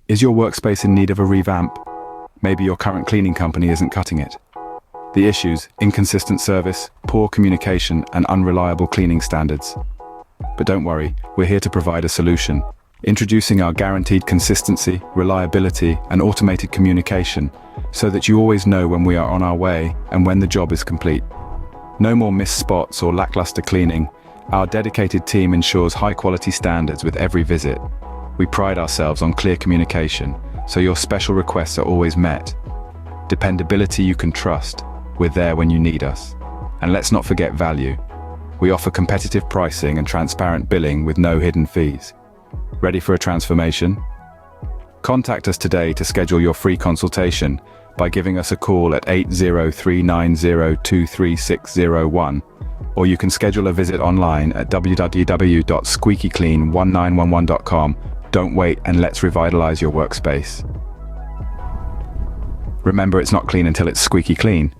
Is your workspace in need of a revamp? Maybe your current cleaning company isn't cutting it. The issues: inconsistent service, poor communication, and unreliable cleaning standards. But don't worry, we're here to provide a solution. Introducing our guaranteed consistency, reliability, and automated communication, so that you always know when we are on our way and when the job is complete. No more missed spots or lackluster cleaning. Our dedicated team ensures high-quality standards with every visit. We pride ourselves on clear communication, so your special requests are always met. Dependability you can trust. We're there when you need us. And let's not forget value. We offer competitive pricing and transparent billing with no hidden fees. Ready for a transformation? Contact us today to schedule your free consultation by giving us a call at 80390236601, or you can schedule a visit online at www.squeakyclean1911.com. Don't wait, and let's revitalize your workspace. Remember, it's not clean until it's squeaky clean.